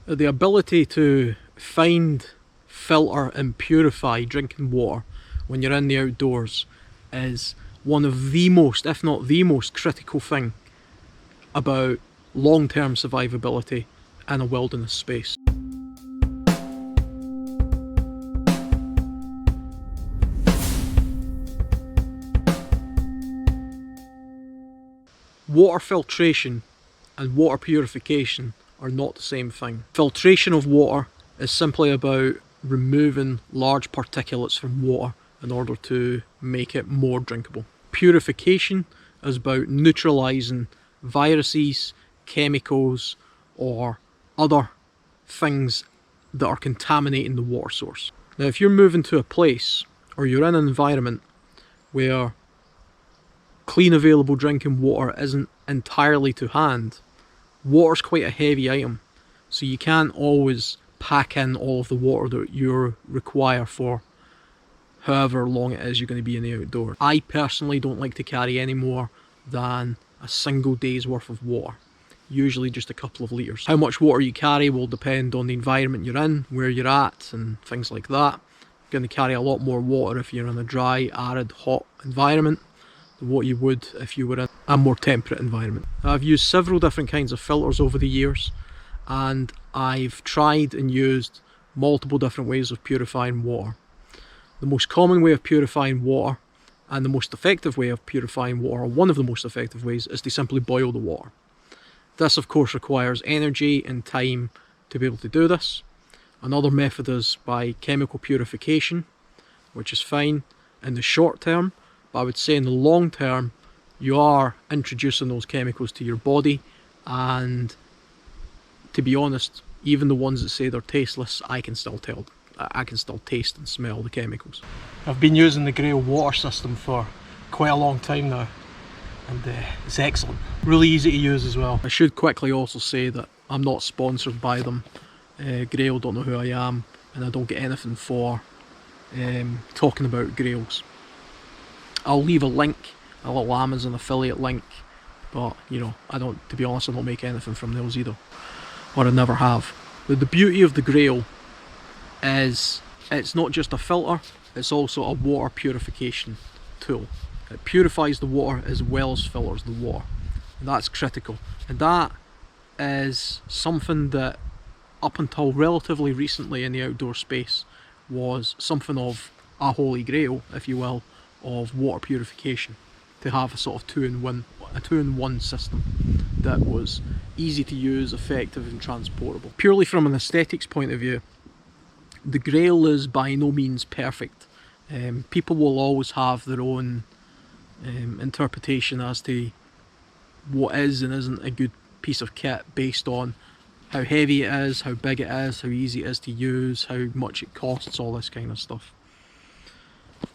The ability to find, filter and purify drinking water when you're in the outdoors is one of the most, if not the most critical thing about long-term survivability in a wilderness space. Water filtration and water purification are not the same thing. Filtration of water is simply about removing large particulates from water in order to make it more drinkable. Purification is about neutralising viruses, chemicals, or other things that are contaminating the water source. Now, if you're moving to a place or you're in an environment where clean available drinking water isn't entirely to hand, water's quite a heavy item, so you can't always pack in all of the water that you require for however long it is you're going to be in the outdoors. I personally don't like to carry any more than a single day's worth of water, usually just a couple of litres. How much water you carry will depend on the environment you're in, where you're at and things like that. You're going to carry a lot more water if you're in a dry, arid, hot environment than what you would if you were in a more temperate environment. I've used several different kinds of filters over the years, and I've tried and used multiple different ways of purifying water. The most common way of purifying water and the most effective way of purifying water, or one of the most effective ways, is to simply boil the water. This of course requires energy and time to be able to do this. Another method is by chemical purification, which is fine in the short term, but I would say in the long term you are introducing those chemicals to your body, and to be honest, even the ones that say they're tasteless, I can still taste and smell the chemicals. I've been using the Grail water system for quite a long time now, and it's excellent. Really easy to use as well. I should quickly also say that I'm not sponsored by them. Grail don't know who I am, and I don't get anything for talking about Grails. I'll leave a link, a little Amazon affiliate link, but you know, to be honest, I don't make anything from those either, or I never have. But the beauty of the Grail is it's not just a filter, it's also a water purification tool. It purifies the water as well as filters the water, and that's critical. And that is something that up until relatively recently in the outdoor space was something of a holy grail, if you will, of water purification, to have a sort of two-in-one system that was easy to use, effective and transportable. Purely from an aesthetics point of view, the Grail is by no means perfect. People will always have their own interpretation as to what is and isn't a good piece of kit based on how heavy it is, how big it is, how easy it is to use, how much it costs, all this kind of stuff.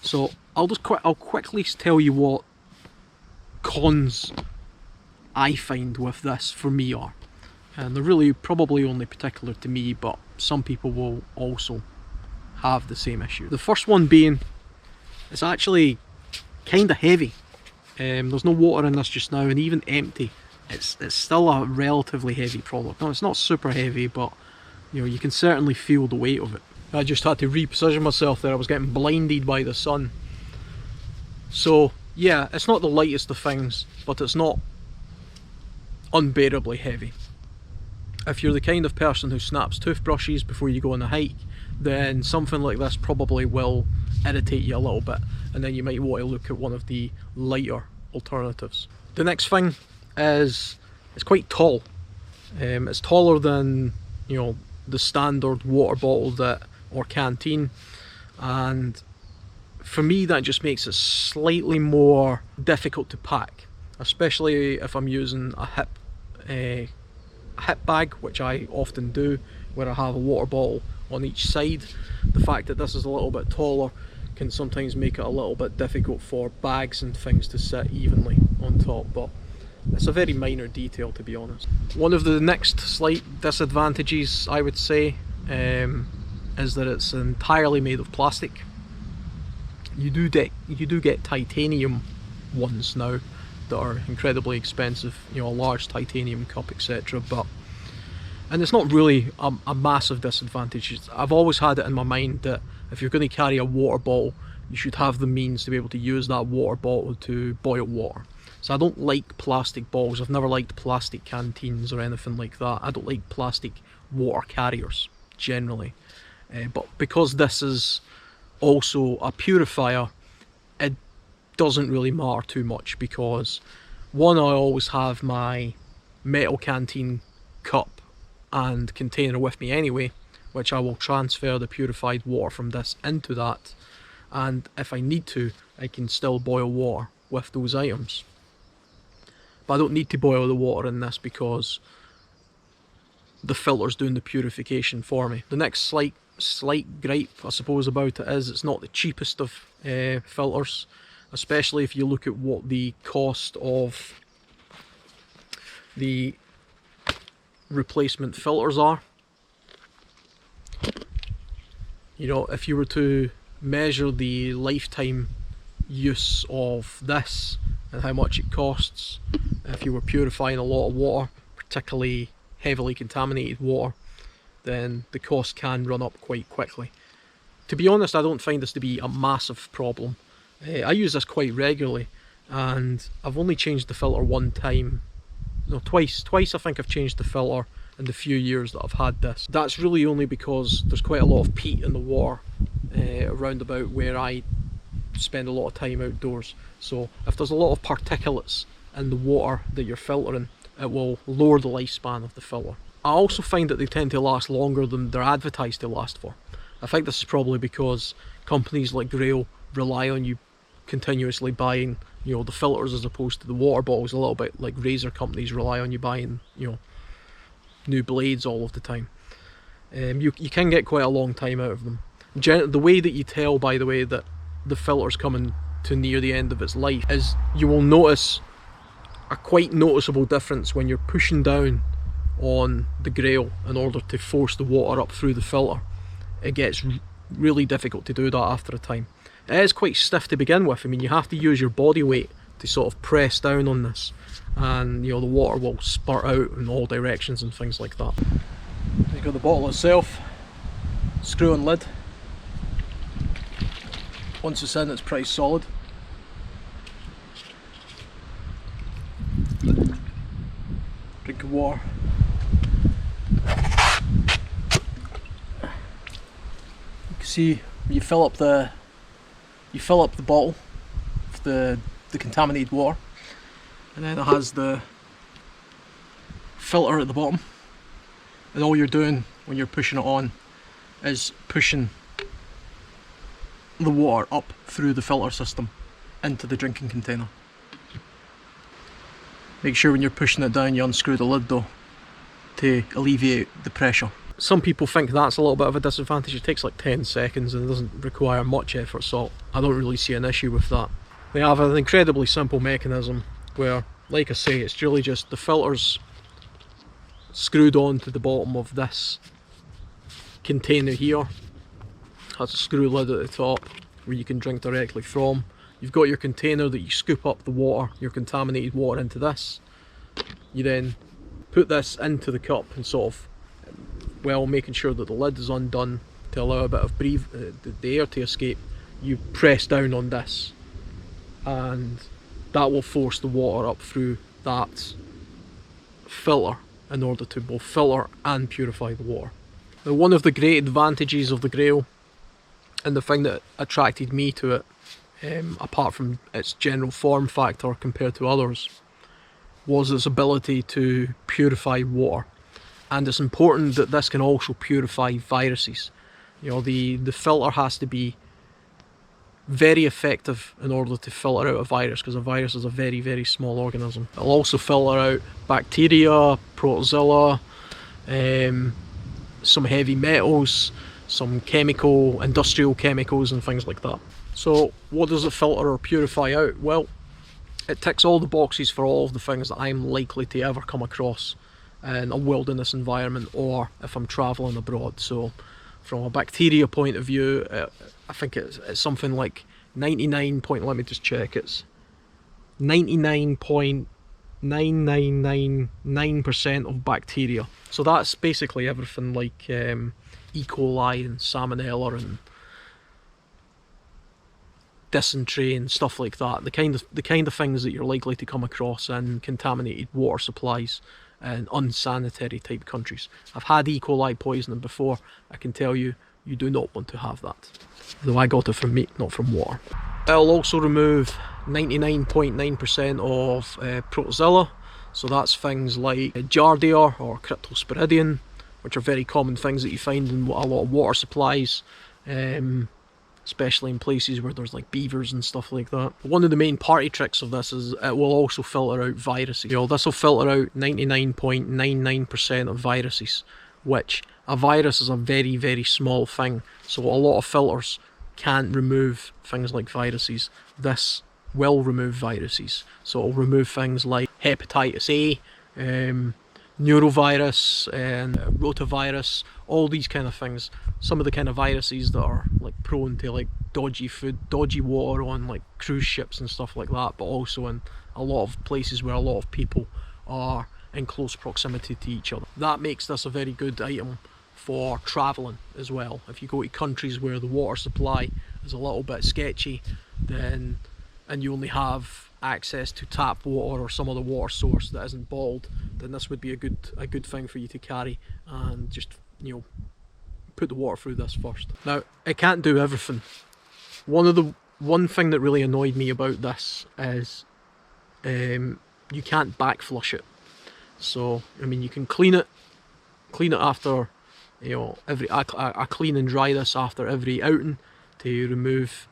So I'll quickly tell you what cons I find with this for me are, and they're really probably only particular to me, but some people will also have the same issue. The first one being, it's actually kind of heavy. There's no water in this just now, and even empty, it's still a relatively heavy product. Now, it's not super heavy, but you know, you can certainly feel the weight of it. I just had to reposition myself there. I was getting blinded by the sun. So yeah, it's not the lightest of things, but it's not unbearably heavy. If you're the kind of person who snaps toothbrushes before you go on a hike, then something like this probably will irritate you a little bit, and then you might want to look at one of the lighter alternatives. The next thing is it's quite tall. It's taller than, you know, the standard water bottle or canteen, and for me that just makes it slightly more difficult to pack, especially if I'm using a hip bag, which I often do, where I have a water bottle on each side. The fact that this is a little bit taller can sometimes make it a little bit difficult for bags and things to sit evenly on top, but it's a very minor detail, to be honest. One of the next slight disadvantages, I would say, is that it's entirely made of plastic. You do get titanium ones now that are incredibly expensive, you know, a large titanium cup, etc. But And it's not really a massive disadvantage. I've always had it in my mind that if you're going to carry a water bottle, you should have the means to be able to use that water bottle to boil water. So I don't like plastic bottles. I've never liked plastic canteens or anything like that. I don't like plastic water carriers generally. But because this is also a purifier, it doesn't really matter too much, because one, I always have my metal canteen cup and container with me anyway, which I will transfer the purified water from this into that, and if I need to, I can still boil water with those items. But I don't need to boil the water in this because the filter's doing the purification for me. The next slight gripe, I suppose, about it is it's not the cheapest of filters, especially if you look at what the cost of the replacement filters are. You know, if you were to measure the lifetime use of this and how much it costs, if you were purifying a lot of water, particularly heavily contaminated water, then the cost can run up quite quickly. To be honest, I don't find this to be a massive problem. I use this quite regularly, and I've only changed the filter one time. No, twice I think I've changed the filter in the few years that I've had this. That's really only because there's quite a lot of peat in the water around about where I spend a lot of time outdoors. So if there's a lot of particulates in the water that you're filtering, it will lower the lifespan of the filter. I also find that they tend to last longer than they're advertised to last for. I think this is probably because companies like Grail rely on you continuously buying, you know, the filters as opposed to the water bottles, a little bit like razor companies rely on you buying, you know, new blades all of the time. You can get quite a long time out of them. The way that you tell, by the way, that the filter's coming to near the end of its life is you will notice a quite noticeable difference when you're pushing down on the Grail in order to force the water up through the filter. It gets really difficult to do that after a time. It is quite stiff to begin with. I mean, you have to use your body weight to sort of press down on this, and you know, the water will spurt out in all directions and things like that. You've got the bottle itself, screw and lid. Once it's in, it's pretty solid. Drink of water. You can see you fill up the bottle with the contaminated water, and then it has the filter at the bottom, and all you're doing when you're pushing it on is pushing the water up through the filter system into the drinking container. Make sure when you're pushing it down you unscrew the lid though, to alleviate the pressure. Some people think that's a little bit of a disadvantage. It takes like 10 seconds and it doesn't require much effort, so I don't really see an issue with that. They have an incredibly simple mechanism where, like I say, it's really just the filters screwed on to the bottom of this container here. Has a screw lid at the top where you can drink directly from. You've got your container that you scoop up the water, your contaminated water, into this. You then put this into the cup and sort of, well, making sure that the lid is undone to allow a bit of the air to escape. You press down on this and that will force the water up through that filter in order to both filter and purify the water. Now, one of the great advantages of the Grail, and the thing that attracted me to it, apart from its general form factor compared to others, was its ability to purify water. And it's important that this can also purify viruses. You know, the filter has to be very effective in order to filter out a virus, because a virus is a very, very small organism. It'll also filter out bacteria, protozoa, some heavy metals, some industrial chemicals and things like that. So what does it filter or purify out? Well, it ticks all the boxes for all of the things that I'm likely to ever come across in a wilderness environment or if I'm travelling abroad. So from a bacteria point of view, I think it's something like 99 point, let me just check, it's 99.9% 0.9999% of bacteria. So that's basically everything like E. coli and salmonella and dysentery and stuff like that. The kind of things that you're likely to come across in contaminated water supplies in unsanitary type countries. I've had E. coli poisoning before. I can tell you, you do not want to have that. Though I got it from meat, not from water. It'll also remove 99.9% of protozoa. So that's things like giardia or cryptosporidia, which are very common things that you find in a lot of water supplies, especially in places where there's like beavers and stuff like that. One of the main party tricks of this is it will also filter out viruses. You know, this will filter out 99.99% of viruses, which a virus is a very, very small thing. So a lot of filters can't remove things like viruses. This will remove viruses. So it'll remove things like hepatitis A, norovirus and rotavirus, all these kind of things. Some of the kind of viruses that are like prone to like dodgy food, dodgy water on like cruise ships and stuff like that, but also in a lot of places where a lot of people are in close proximity to each other. That makes this a very good item for travelling as well. If you go to countries where the water supply is a little bit sketchy, then and you only have access to tap water or some other water source that isn't bottled, then this would be a good thing for you to carry and just, you know, put the water through this first. Now, it can't do everything. One thing that really annoyed me about this is you can't back flush it. So I mean, you can clean it after, you know, I clean and dry this after every outing to remove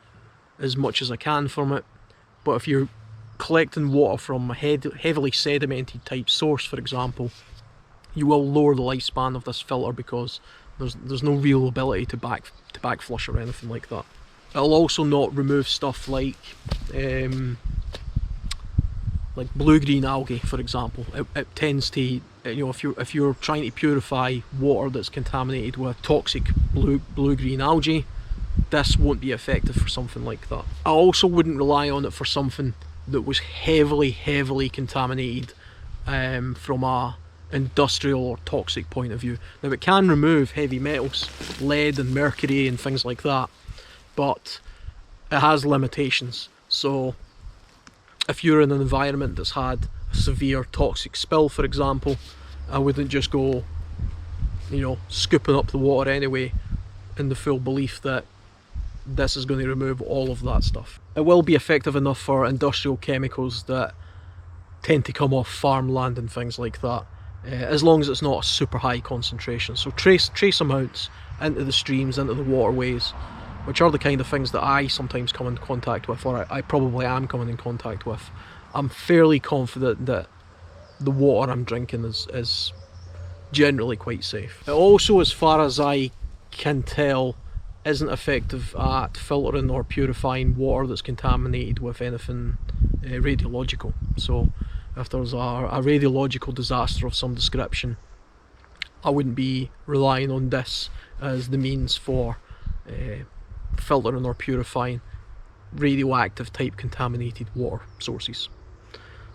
as much as I can from it. But if you're collecting water from a heavily sedimented type source, for example, you will lower the lifespan of this filter because there's no real ability to back flush or anything like that. It'll also not remove stuff like blue-green algae, for example. It tends to, you know, if you're trying to purify water that's contaminated with toxic blue-green algae, this won't be effective for something like that. I also wouldn't rely on it for something that was heavily contaminated from a industrial or toxic point of view. Now, it can remove heavy metals, lead and mercury and things like that, but it has limitations. So if you're in an environment that's had a severe toxic spill, for example, I wouldn't just go, you know, scooping up the water anyway in the full belief that this is going to remove all of that stuff. It will be effective enough for industrial chemicals that tend to come off farmland and things like that, as long as it's not a super high concentration. So trace amounts into the streams, into the waterways, which are the kind of things that I sometimes come in contact with, or I probably am coming in contact with. I'm fairly confident that the water I'm drinking is generally quite safe. It also, as far as I can tell, isn't effective at filtering or purifying water that's contaminated with anything radiological. So if there's a radiological disaster of some description, I wouldn't be relying on this as the means for filtering or purifying radioactive type contaminated water sources.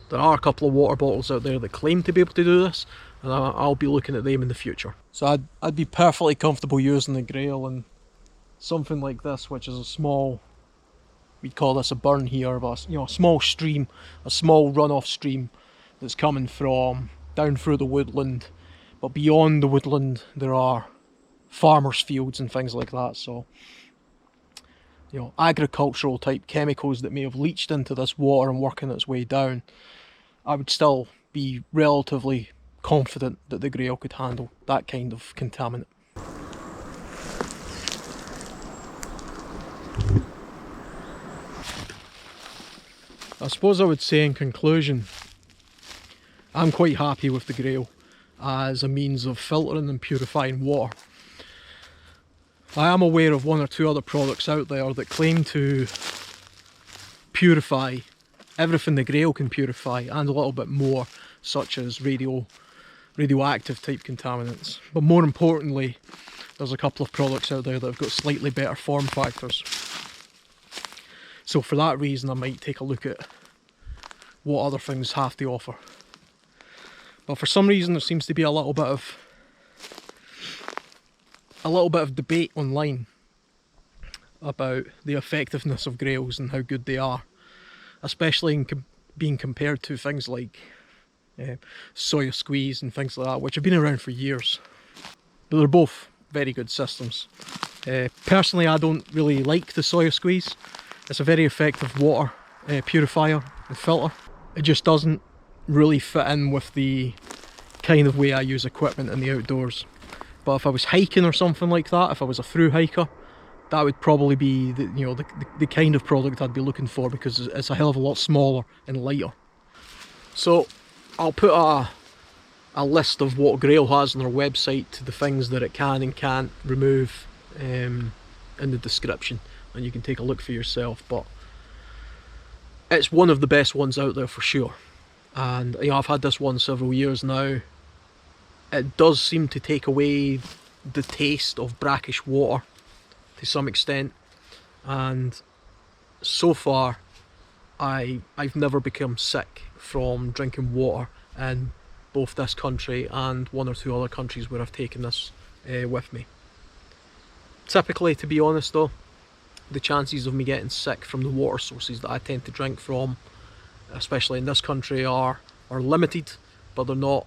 There are a couple of water bottles out there that claim to be able to do this, and I'll be looking at them in the future. So I'd be perfectly comfortable using the Grail and something like this, which is a small, we'd call this a burn here, but, you know, a small stream, a small runoff stream that's coming from down through the woodland, but beyond the woodland there are farmers' fields and things like that. So, you know, agricultural type chemicals that may have leached into this water and working its way down, I would still be relatively confident that the Grail could handle that kind of contaminant. I suppose I would say in conclusion, I'm quite happy with the Grail as a means of filtering and purifying water. I am aware of one or two other products out there that claim to purify everything the Grail can purify and a little bit more, such as radioactive type contaminants. But more importantly, there's a couple of products out there that have got slightly better form factors. So for that reason, I might take a look at what other things have to offer. But for some reason there seems to be a little bit of debate online about the effectiveness of Grails and how good they are, especially in being compared to things like soya squeeze and things like that, which have been around for years. But they're both very good systems. Personally, I don't really like the soya squeeze. It's a very effective water purifier and filter. It just doesn't really fit in with the kind of way I use equipment in the outdoors. But if I was hiking or something like that, if I was a through hiker, that would probably be the kind of product I'd be looking for, because it's a hell of a lot smaller and lighter. So I'll put a list of what Grail has on their website to the things that it can and can't remove in the description, and you can take a look for yourself. But it's one of the best ones out there for sure, and you know, I've had this one several years now. It does seem to take away the taste of brackish water to some extent, and so far I've never become sick from drinking water in both this country and one or two other countries where I've taken this with me. Typically, to be honest though, the chances of me getting sick from the water sources that I tend to drink from, especially in this country, are limited, but they're not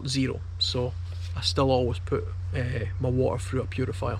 zero. So I still always put my water through a purifier.